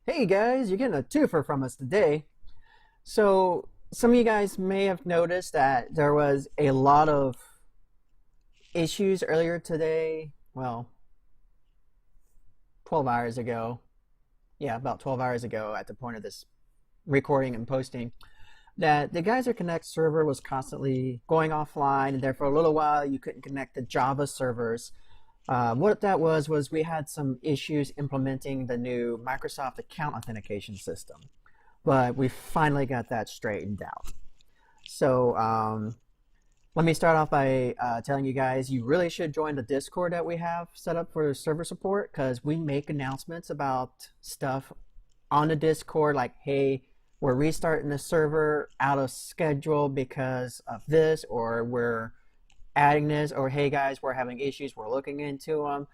Hey guys, you're getting a twofer from us today. So, some of you guys may have noticed that there was a lot of issues earlier today. Well, 12 hours ago. Yeah, about 12 hours ago at the point of this recording and posting, that the GeyserConnect server was constantly going offline, and there for a little while you couldn't connect the Java servers. What that was we had some issues implementing the new Microsoft account authentication system, but we finally got that straightened out. So let me start off by telling you guys you really should join the Discord that we have set up for server support, because we make announcements about stuff on the Discord like, hey, we're restarting the server out of schedule because of this, or we're adding this, or hey guys, we're having issues, we're looking into them.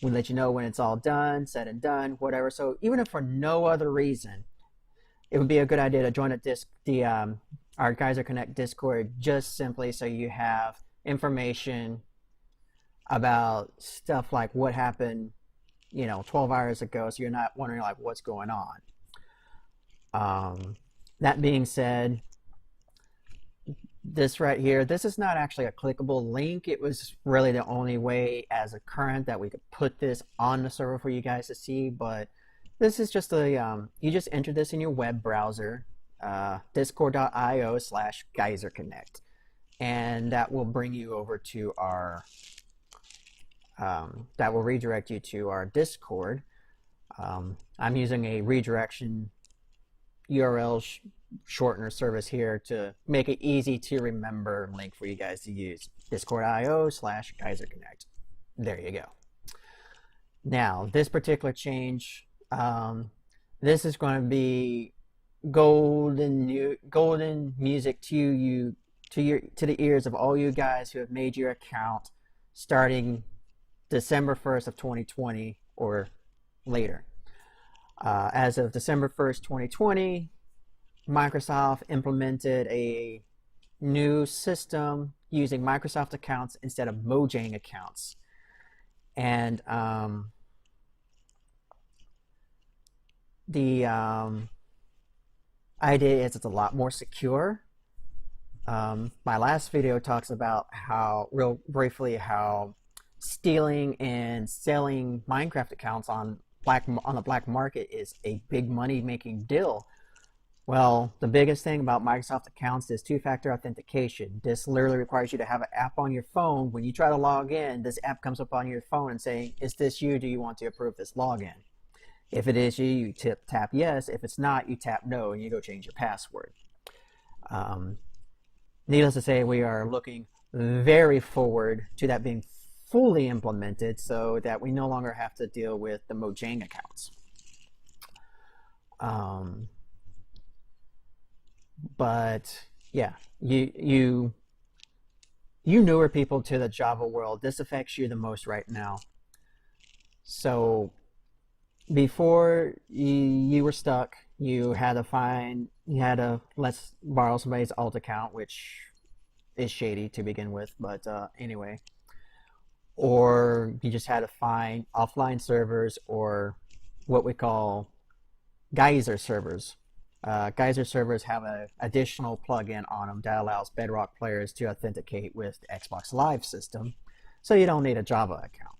We let you know when it's all done, said and done, whatever. So even if for no other reason, it would be a good idea to join our GeyserConnect Discord, just simply so you have information about stuff like what happened, 12 hours ago, so you're not wondering like what's going on. That being said, this right here, this is not actually a clickable link. It was really the only way as a current that we could put this on the server for you guys to see, but this is just you just enter this in your web browser, discord.io/GeyserConnect, and that will bring you over to our, that will redirect you to our Discord. I'm using a redirection URL shortener service here to make it easy to remember link for you guys to use. Discord.io/GeyserConnect. There you go. Now, this particular change, this is going to be golden music to the ears of all you guys who have made your account starting December 1st of 2020 or later. As of December 1st, 2020, Microsoft implemented a new system using Microsoft accounts instead of Mojang accounts. And the idea is it's a lot more secure. My last video talks about real briefly, how stealing and selling Minecraft accounts on the black market is a big money-making deal. Well, the biggest thing about Microsoft accounts is two-factor authentication. This literally requires you to have an app on your phone. When you try to log in, this app comes up on your phone and saying, is this you? Do you want to approve this login? If it is you, you tap yes. If it's not, you tap no, and you go change your password. Needless to say, we are looking very forward to that being fully implemented so that we no longer have to deal with the Mojang accounts. But yeah, you newer people to the Java world, this affects you the most right now. So before you were stuck, you had to let's borrow somebody's alt account, which is shady to begin with, but anyway. Or you just had to find offline servers, or what we call Geyser servers. Geyser servers have an additional plugin on them that allows Bedrock players to authenticate with the Xbox Live system, so you don't need a Java account.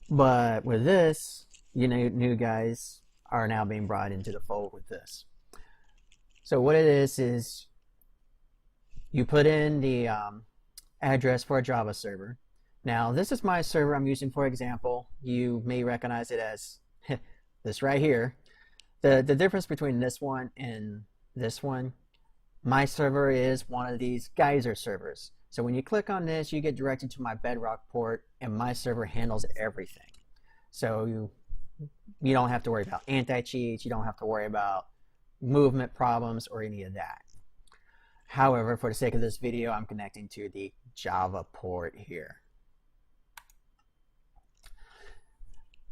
But with this, new guys are now being brought into the fold with this. So what it is you put in the address for a Java server. Now, this is my server I'm using for example. You may recognize it as this right here. The difference between this one and this one, my server is one of these Geyser servers. So when you click on this, you get directed to my Bedrock port, and my server handles everything. So you don't have to worry about anti-cheats, you don't have to worry about movement problems or any of that. However, for the sake of this video, I'm connecting to the Java port here.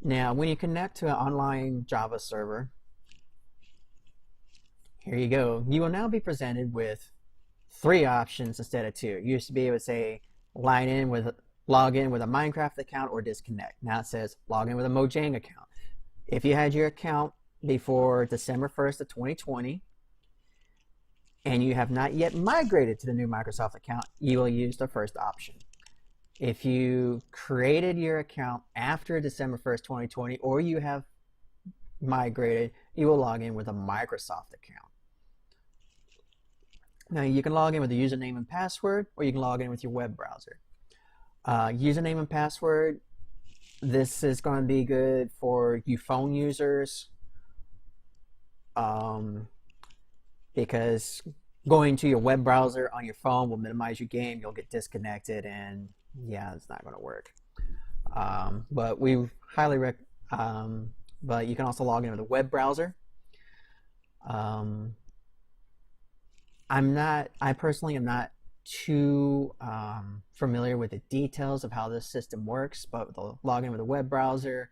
Now, when you connect to an online Java server, here you go. You will now be presented with 3 options instead of 2. You used to be able to say log in with a Minecraft account or disconnect. Now it says log in with a Mojang account. If you had your account before December 1st of 2020 and you have not yet migrated to the new Microsoft account, you will use the first option. If you created your account after December 1st, 2020, or you have migrated, you will log in with a Microsoft account. Now, you can log in with a username and password, or you can log in with your web browser. Username and password, this is going to be good for you phone users, because going to your web browser on your phone will minimize your game. You'll get disconnected, and yeah, it's not going to work. But we highly recommend. But you can also log in with a web browser. I personally am not too familiar with the details of how this system works, but the login with a web browser,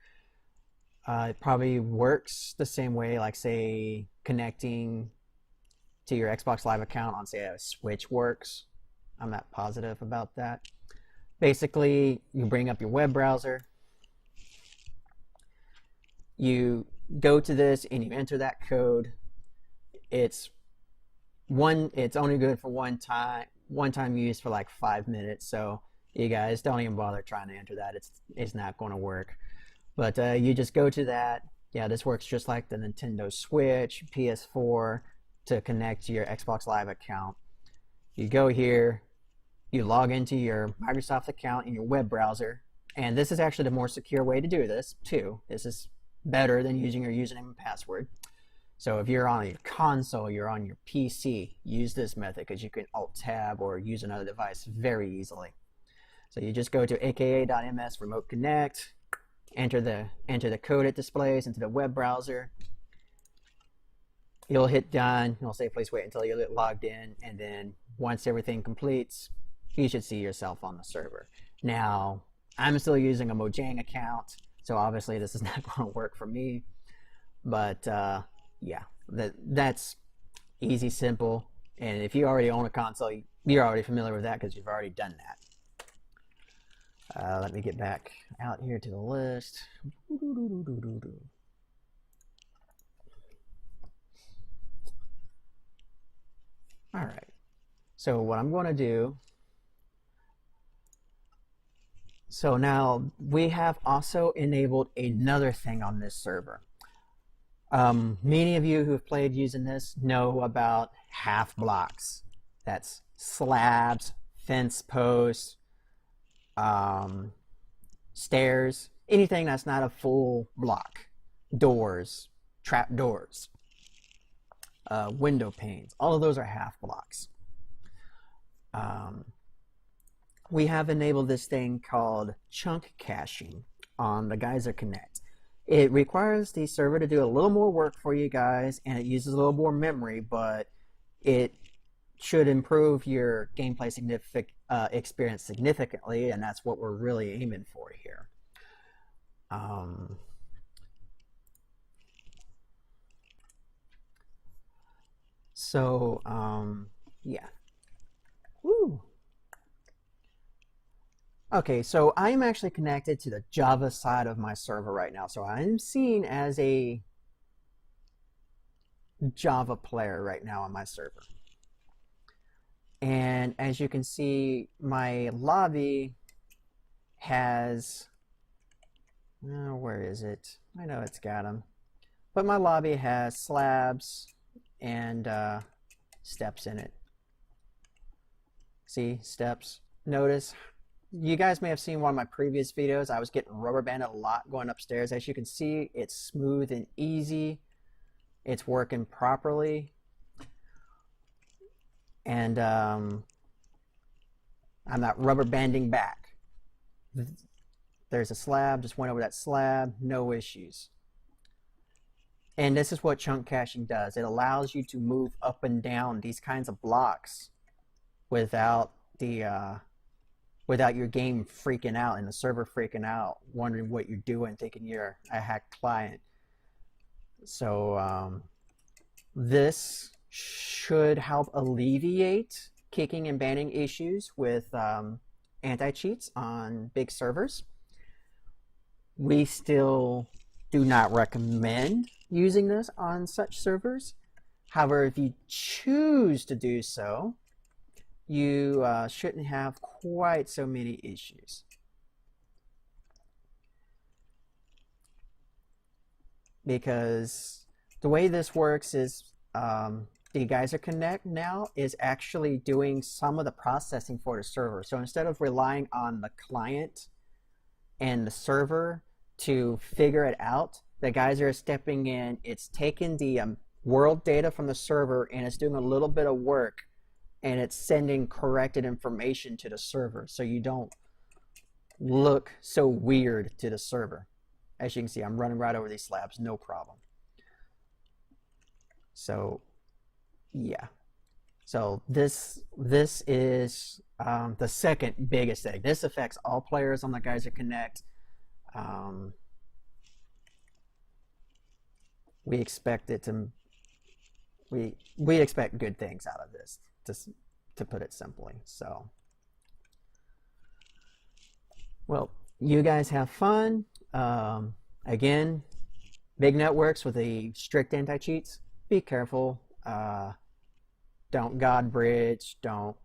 it probably works the same way, like say connecting to your Xbox Live account on say a Switch works. I'm not positive about that. Basically, you bring up your web browser, you go to this and you enter that code. It's only good for one time use for like 5 minutes, so you guys don't even bother trying to enter that. It's not going to work. But you just go to that. Yeah, this works just like the Nintendo Switch, PS4, to connect to your Xbox Live account. You go here, you log into your Microsoft account in your web browser, and this is actually the more secure way to do this too. This is better than using your username and password. So if you're on your console, you're on your PC, use this method because you can Alt-Tab or use another device very easily. So you just go to aka.ms remote connect, enter the code it displays into the web browser. You'll hit done. You'll say please wait until you get logged in, and then once everything completes, you should see yourself on the server. Now, I'm still using a Mojang account, so obviously this is not going to work for me. But yeah, that's easy, simple, and if you already own a console, you're already familiar with that because you've already done that. Let me get back out here to the list. All right, so what I'm going to do, so now we have also enabled another thing on this server. Many of you who have played using this know about half blocks. That's slabs, fence posts, stairs, anything that's not a full block. Doors, trap doors, window panes, all of those are half blocks. We have enabled this thing called chunk caching on the GeyserConnect. It requires the server to do a little more work for you guys, and it uses a little more memory, but it should improve your gameplay experience significantly, and that's what we're really aiming for here. Yeah. Woo. Okay, so I'm actually connected to the Java side of my server right now. So I'm seen as a Java player right now on my server. And as you can see, my lobby has, where is it? I know it's got them. But my lobby has slabs and steps in it. See, steps. Notice, you guys may have seen one of my previous videos. I was getting rubber banded a lot going upstairs. As you can see, it's smooth and easy. It's working properly. And I'm not rubber banding back. There's a slab, just went over that slab, no issues. And this is what chunk caching does. It allows you to move up and down these kinds of blocks without your game freaking out and the server freaking out, wondering what you're doing, thinking you're a hacked client. So this should help alleviate kicking and banning issues with anti-cheats on big servers. We still do not recommend using this on such servers. However, if you choose to do so, you shouldn't have quite so many issues. Because the way this works is the GeyserConnect now is actually doing some of the processing for the server. So instead of relying on the client and the server to figure it out, the Geyser is stepping in. It's taking the world data from the server and it's doing a little bit of work, and it's sending corrected information to the server so you don't look so weird to the server. As you can see, I'm running right over these slabs, no problem. So yeah, so this is the second biggest thing. This affects all players on the GeyserConnect. We expect it to we expect good things out of this, to put it simply. So, well, you guys have fun. Again, big networks with the strict anti-cheats, be careful. Don't God bridge. Don't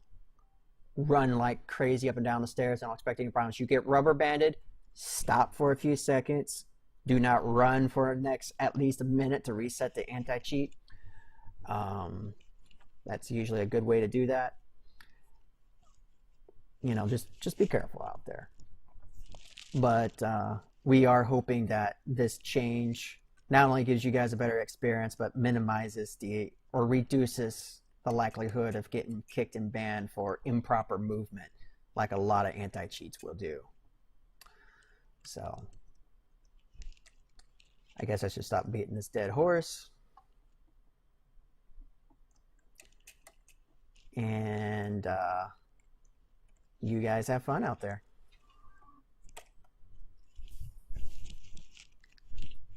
run like crazy up and down the stairs. Don't expect any problems. You get rubber banded, stop for a few seconds. Do not run for the next at least a minute to reset the anti-cheat. That's usually a good way to do that. You know, just be careful out there. But we are hoping that this change not only gives you guys a better experience, but minimizes or reduces the likelihood of getting kicked and banned for improper movement, like a lot of anti-cheats will do. So I guess I should stop beating this dead horse. And you guys have fun out there.